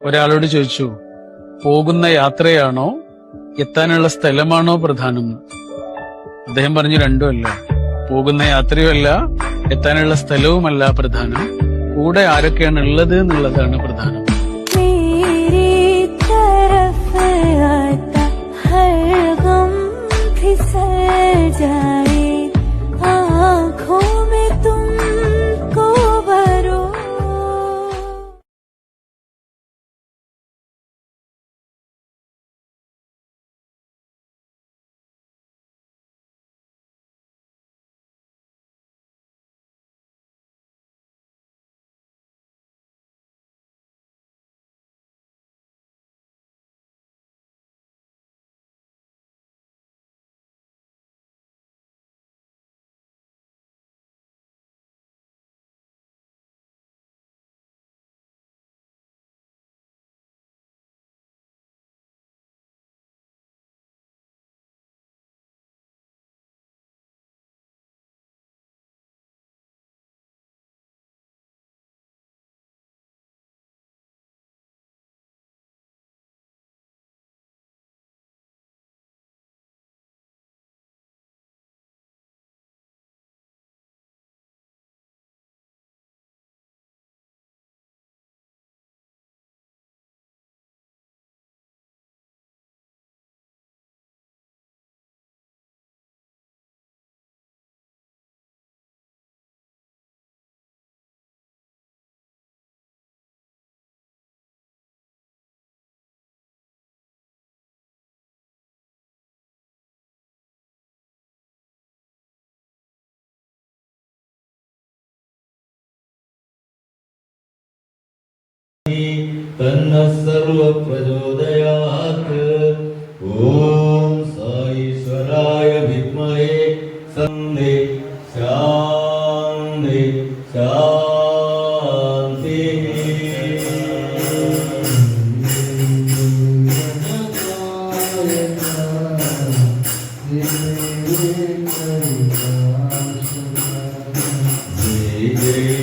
ഒരാളോട് ചോദിച്ചു, പോകുന്ന യാത്രയാണോ എത്താനുള്ള സ്ഥലമാണോ പ്രധാനം? അദ്ദേഹം പറഞ്ഞു, രണ്ടുമല്ല. പോകുന്ന യാത്രയുമല്ല, എത്താനുള്ള സ്ഥലവുമല്ല പ്രധാനം, കൂടെ ആരൊക്കെയാണ് ഉള്ളത് എന്നുള്ളതാണ് പ്രധാനം. तन्नः सर्वः प्रचोदयात्। ॐ साईश्वराय विद्महे शान्ति शान्ति शान्तिः। जय